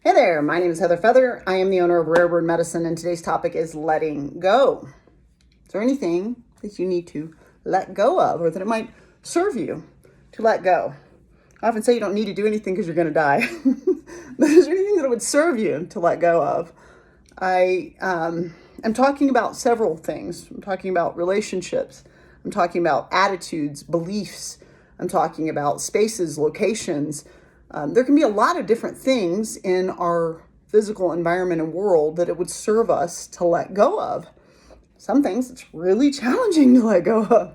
Hey there, my name is Heather Feather. I am the owner of Rare Bird Medicine, and today's topic is letting go. Is there anything that you need to let go of, or that it might serve you to let go? I often say you don't need to do anything because you're going to die. But is there anything that it would serve you to let go of? I'm talking about several things. I'm talking about relationships. I'm talking about attitudes, beliefs. I'm talking about spaces, locations. There can be a lot of different things in our physical environment and world that it would serve us to let go of. Some things it's really challenging to let go of.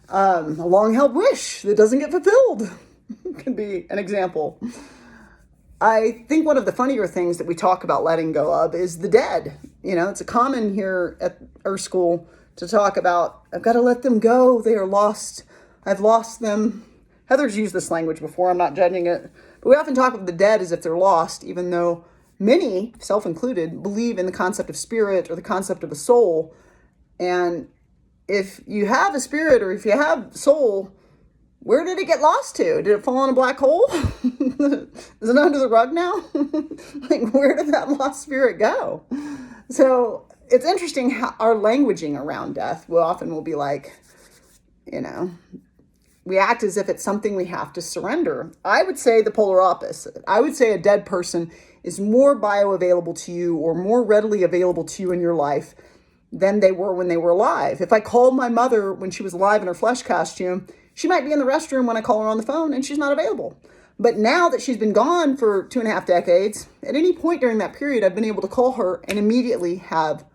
A long-held wish that doesn't get fulfilled can be an example. I think one of the funnier things that we talk about letting go of is the dead. It's a common here at our school to talk about, I've got to let them go. They are lost. I've lost them. Heather's used this language before. I'm not judging it. But we often talk of the dead as if they're lost, even though many, self included, believe in the concept of spirit or the concept of a soul. And if you have a spirit or if you have soul, where did it get lost to? Did it fall in a black hole? Is it under the rug now? Like, where did that lost spirit go? So it's interesting how our languaging around death will be like, we act as if it's something we have to surrender. I would say the polar opposite. I would say a dead person is more bioavailable to you or more readily available to you in your life than they were when they were alive. If I called my mother when she was alive in her flesh costume, she might be in the restroom when I call her on the phone and she's not available. But now that she's been gone for 2.5 decades, at any point during that period, I've been able to call her and immediately have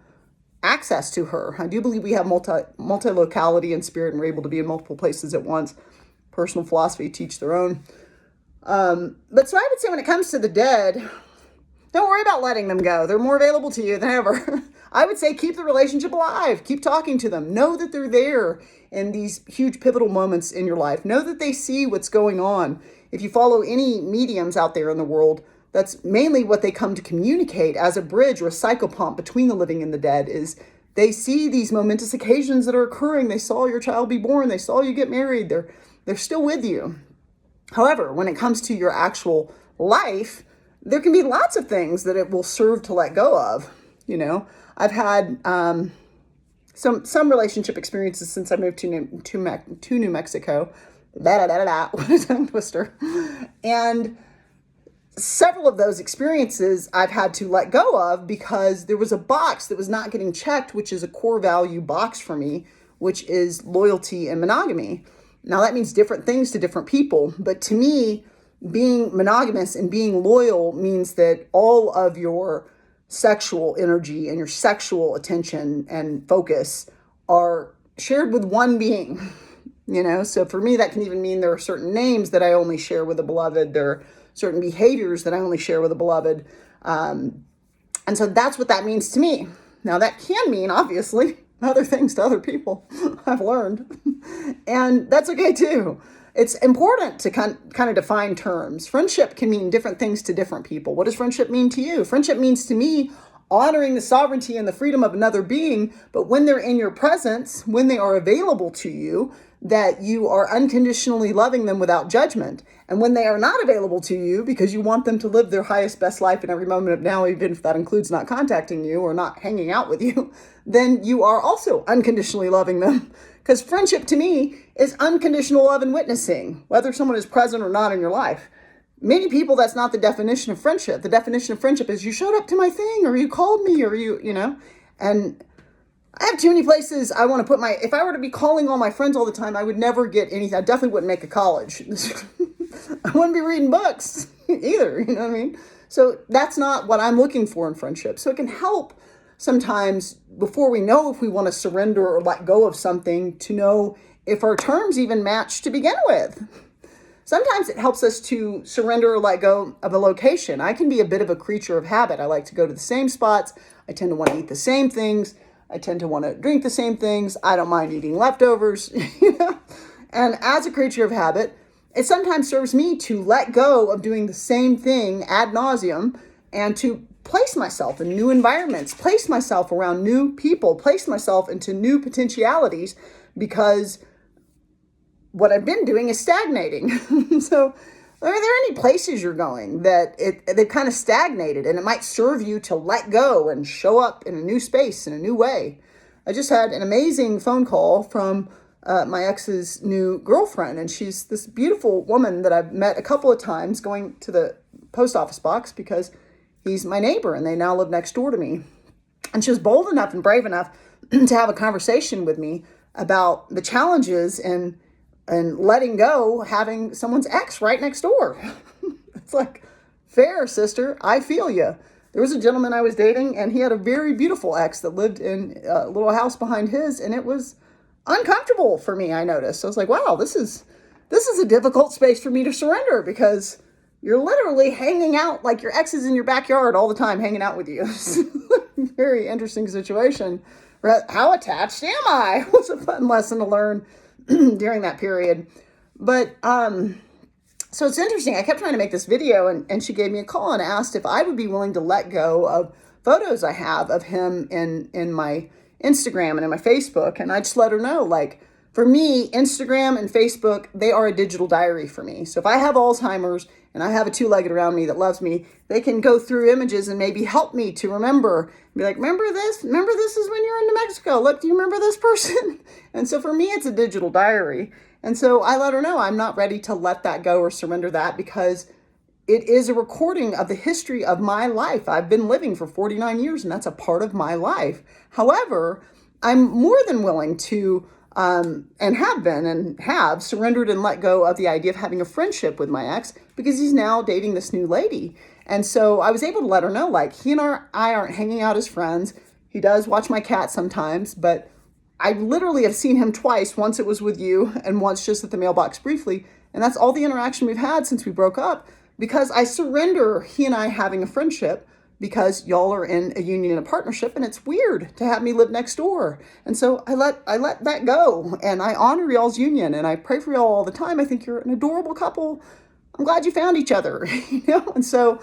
access to her. I do believe we have multi-locality in spirit and we're able to be in multiple places at once. Personal philosophy, teach their own. But so I would say when it comes to the dead, don't worry about letting them go. They're more available to you than ever. I would say keep the relationship alive. Keep talking to them. Know that they're there in these huge pivotal moments in your life. Know that they see what's going on. If you follow any mediums out there in the world, that's mainly what they come to communicate as a bridge or a psychopomp between the living and the dead is they see these momentous occasions that are occurring. They saw your child be born. They saw you get married. They're still with you. However, when it comes to your actual life, there can be lots of things that it will serve to let go of. I've had some relationship experiences since I moved to New Mexico. What a tongue twister. And several of those experiences I've had to let go of because there was a box that was not getting checked, which is a core value box for me, which is loyalty and monogamy. Now that means different things to different people, but to me, being monogamous and being loyal means that all of your sexual energy and your sexual attention and focus are shared with one being. So for me, that can even mean there are certain names that I only share with a beloved. There are certain behaviors that I only share with a beloved. And so that's what that means to me. Now that can mean, obviously, other things to other people, I've learned. And that's okay too. It's important to kind of define terms. Friendship can mean different things to different people. What does friendship mean to you? Friendship means to me honoring the sovereignty and the freedom of another being, but when they're in your presence, when they are available to you, that you are unconditionally loving them without judgment. And when they are not available to you because you want them to live their highest, best life in every moment of now, even if that includes not contacting you or not hanging out with you, then you are also unconditionally loving them. Because friendship to me is unconditional love and witnessing, whether someone is present or not in your life. Many people, that's not the definition of friendship. The definition of friendship is you showed up to my thing or you called me or and I have too many places I want to put if I were to be calling all my friends all the time, I would never get anything. I definitely wouldn't make a college. I wouldn't be reading books either, you know what I mean? So that's not what I'm looking for in friendship. So it can help sometimes before we know if we want to surrender or let go of something to know if our terms even match to begin with. Sometimes it helps us to surrender or let go of a location. I can be a bit of a creature of habit. I like to go to the same spots. I tend to want to eat the same things. I tend to want to drink the same things. I don't mind eating leftovers, And as a creature of habit, it sometimes serves me to let go of doing the same thing ad nauseum and to place myself in new environments, place myself around new people, place myself into new potentialities because what I've been doing is stagnating. So Are there any places you're going that they've kind of stagnated, and it might serve you to let go and show up in a new space in a new way? I just had an amazing phone call from my ex's new girlfriend, and she's this beautiful woman that I've met a couple of times going to the post office box because he's my neighbor and they now live next door to me. And she was bold enough and brave enough to have a conversation with me about the challenges and letting go, having someone's ex right next door. It's like, fair, sister, I feel you. There was a gentleman I was dating, and he had a very beautiful ex that lived in a little house behind his, and it was uncomfortable for me, I noticed. So I was like, wow, this is a difficult space for me to surrender, because you're literally hanging out like your ex is in your backyard all the time, hanging out with you. Very interesting situation. How attached am I? It was a fun lesson to learn during that period. But so it's interesting. I kept trying to make this video, and she gave me a call and asked if I would be willing to let go of photos I have of him in my Instagram and in my Facebook. And I just let her know, like, for me, Instagram and Facebook, they are a digital diary for me. So if I have Alzheimer's and I have a two-legged around me that loves me, they can go through images and maybe help me to remember. Be like, remember this? Remember this is when you're in New Mexico. Look, do you remember this person? And so for me, it's a digital diary. And so I let her know I'm not ready to let that go or surrender that, because it is a recording of the history of my life. I've been living for 49 years, and that's a part of my life. However, I'm more than willing to, and have surrendered and let go of the idea of having a friendship with my ex, because he's now dating this new lady. And so I was able to let her know, like, he and I aren't hanging out as friends. He does watch my cat sometimes, but I literally have seen him twice. Once it was with you, and once just at the mailbox briefly. And that's all the interaction we've had since we broke up, because I surrender he and I having a friendship, because y'all are in a union and a partnership, and it's weird to have me live next door. And so I let that go, and I honor y'all's union, and I pray for y'all all the time. I think you're an adorable couple. I'm glad you found each other, And so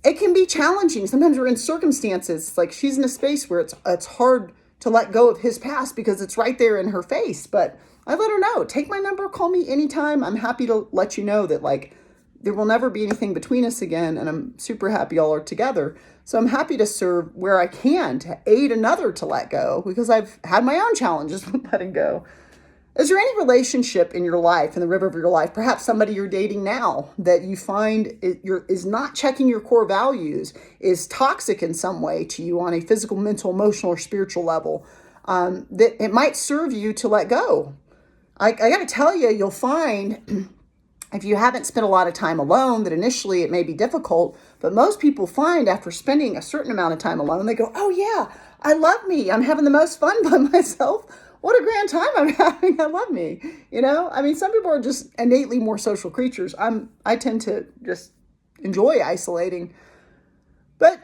it can be challenging. Sometimes we're in circumstances, like she's in a space where it's hard to let go of his past because it's right there in her face. But I let her know, take my number, call me anytime. I'm happy to let you know that, like, there will never be anything between us again, and I'm super happy y'all are together. So I'm happy to serve where I can to aid another to let go, because I've had my own challenges with letting go. Is there any relationship in your life, in the river of your life, perhaps somebody you're dating now, that you find is not checking your core values, is toxic in some way to you on a physical, mental, emotional, or spiritual level, that it might serve you to let go? I got to tell you, you'll find if you haven't spent a lot of time alone, that initially it may be difficult, but most people find after spending a certain amount of time alone, they go, oh yeah, I love me. I'm having the most fun by myself. What a grand time I'm having. I love me. I mean, some people are just innately more social creatures. I tend to just enjoy isolating. But,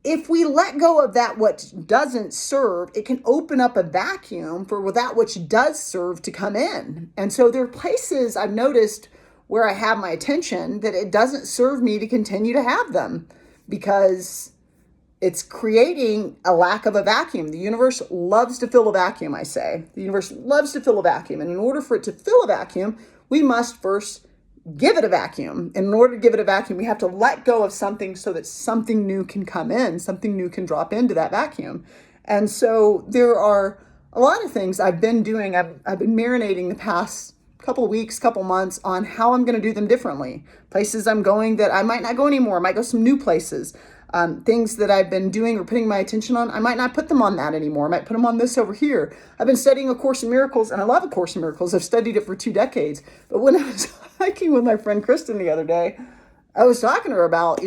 if we let go of that which doesn't serve, it can open up a vacuum for that which does serve to come in. And so there are places I've noticed where I have my attention that it doesn't serve me to continue to have them, because it's creating a lack of a vacuum. The universe loves to fill a vacuum, I say. The universe loves to fill a vacuum. And in order for it to fill a vacuum, we must first give it a vacuum. And in order to give it a vacuum, we have to let go of something so that something new can come in, something new can drop into that vacuum. And so there are a lot of things I've been doing. I've been marinating the past couple weeks, couple months on how I'm going to do them differently. Places I'm going that I might not go anymore. I might go some new places. Things that I've been doing or putting my attention on, I might not put them on that anymore. I might put them on this over here. I've been studying A Course in Miracles, and I love A Course in Miracles. I've studied it for 2 decades. But when I was hiking with my friend Kristen the other day, I was talking to her about,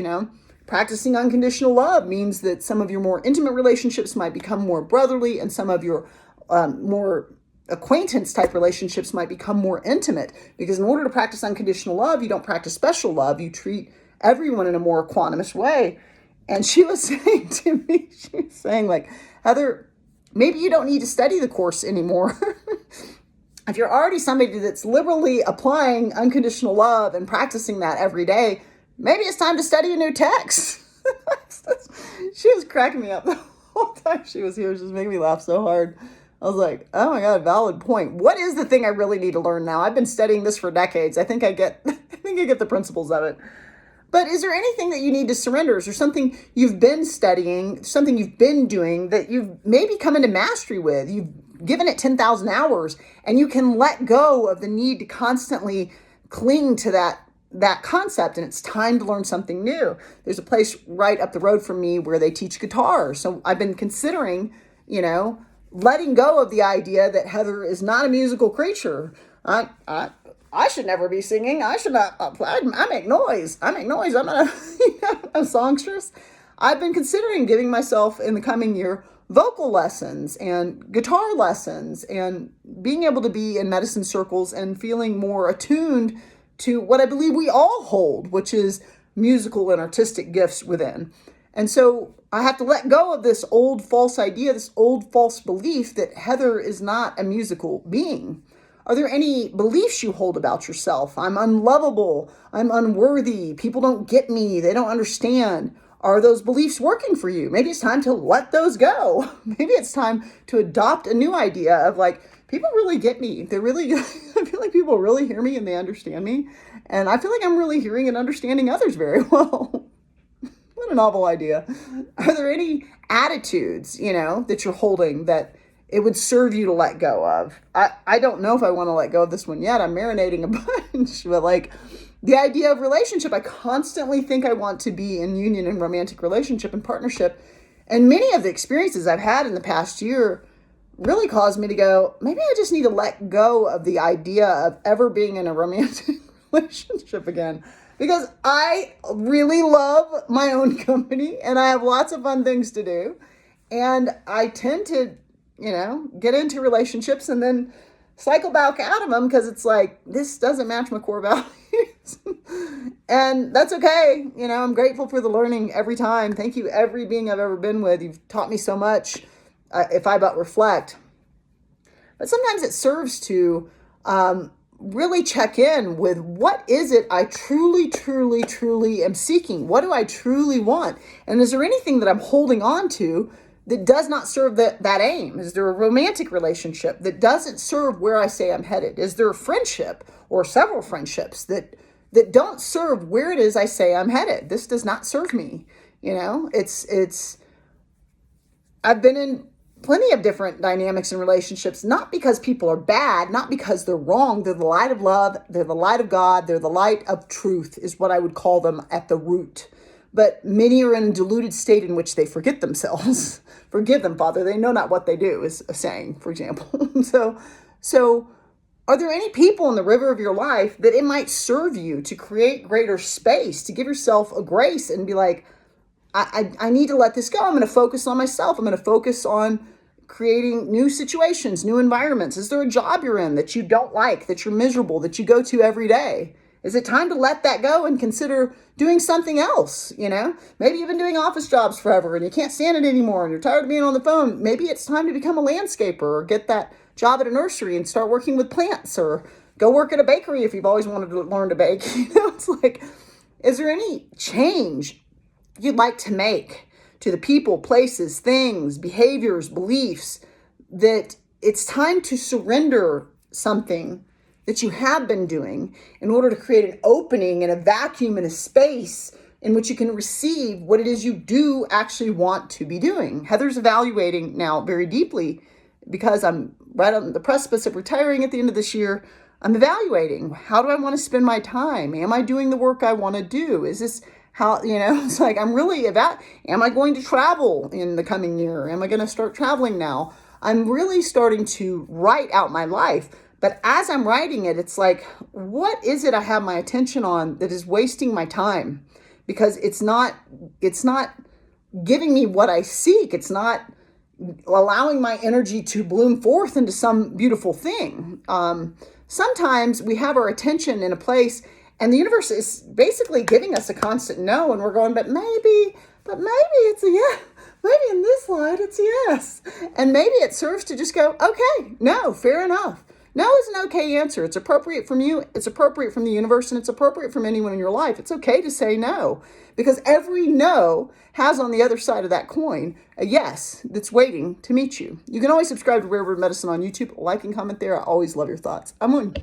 practicing unconditional love means that some of your more intimate relationships might become more brotherly, and some of your more acquaintance type relationships might become more intimate. Because in order to practice unconditional love, you don't practice special love. You treat everyone in a more equanimous way. And she was saying to me, like, Heather, maybe you don't need to study the Course anymore. If you're already somebody that's liberally applying unconditional love and practicing that every day, maybe it's time to study a new text. She was cracking me up the whole time she was here. It was just making me laugh so hard. I was like, oh my God, valid point. What is the thing I really need to learn now? I've been studying this for decades. I think I get, I think I get the principles of it. But is there anything that you need to surrender? Is there something you've been studying, something you've been doing that you've maybe come into mastery with? You've given it 10,000 hours and you can let go of the need to constantly cling to that concept, and it's time to learn something new. There's a place right up the road from me where they teach guitar. So I've been considering, letting go of the idea that Heather is not a musical creature. I should never be singing. I should not. I make noise. I'm not a songstress. I've been considering giving myself in the coming year vocal lessons and guitar lessons and being able to be in medicine circles and feeling more attuned to what I believe we all hold, which is musical and artistic gifts within. And so I have to let go of this old false idea, this old false belief that Heather is not a musical being. Are there any beliefs you hold about yourself? I'm unlovable. I'm unworthy. People don't get me. They don't understand. Are those beliefs working for you? Maybe it's time to let those go. Maybe it's time to adopt a new idea of like, people really get me. They really, I feel like people really hear me and they understand me. And I feel like I'm really hearing and understanding others very well. What a novel idea. Are there any attitudes, that you're holding that it would serve you to let go of? I don't know if I want to let go of this one yet. I'm marinating a bunch, but like the idea of relationship, I constantly think I want to be in union and romantic relationship and partnership. And many of the experiences I've had in the past year really caused me to go, maybe I just need to let go of the idea of ever being in a romantic relationship again. Because I really love my own company and I have lots of fun things to do. And I tend to, get into relationships and then cycle back out of them because it's like, this doesn't match my core values. And that's okay. I'm grateful for the learning every time. Thank you, every being I've ever been with. You've taught me so much if I but reflect. But sometimes it serves to really check in with what is it I truly, truly, truly am seeking? What do I truly want? And is there anything that I'm holding on to that does not serve that aim? Is there a romantic relationship that doesn't serve where I say I'm headed? Is there a friendship or several friendships that don't serve where it is I say I'm headed? This does not serve me. I've been in plenty of different dynamics and relationships, not because people are bad, not because they're wrong. They're the light of love. They're the light of God. They're the light of truth is what I would call them at the root. But many are in a deluded state in which they forget themselves. Forgive them, Father. They know not what they do is a saying, for example. So are there any people in the river of your life that it might serve you to create greater space, to give yourself a grace and be like, I need to let this go. I'm going to focus on myself. I'm going to focus on creating new situations, new environments. Is there a job you're in that you don't like, that you're miserable, that you go to every day? Is it time to let that go and consider doing something else? Maybe you've been doing office jobs forever and you can't stand it anymore and you're tired of being on the phone. Maybe it's time to become a landscaper or get that job at a nursery and start working with plants or go work at a bakery if you've always wanted to learn to bake. It's like, is there any change you'd like to make to the people, places, things, behaviors, beliefs, that it's time to surrender something that you have been doing in order to create an opening and a vacuum and a space in which you can receive what it is you do actually want to be doing? Heather's evaluating now very deeply because I'm right on the precipice of retiring at the end of this year. I'm evaluating, how do I want to spend my time? Am I doing the work I want to do? Is this how, it's like, I'm really am I going to travel in the coming year? Am I going to start traveling now? I'm really starting to write out my life. But as I'm writing it, it's like, what is it I have my attention on that is wasting my time? Because it's not giving me what I seek. It's not allowing my energy to bloom forth into some beautiful thing. Sometimes we have our attention in a place and the universe is basically giving us a constant no, and we're going, but maybe it's a yes. Maybe in this light it's a yes. And maybe it serves to just go, okay, no, fair enough. No is an okay answer. It's appropriate from you, it's appropriate from the universe, and it's appropriate from anyone in your life. It's okay to say no, because every no has on the other side of that coin a yes that's waiting to meet you. You can always subscribe to Rare Word Medicine on YouTube, like and comment there. I always love your thoughts. I'm Moon.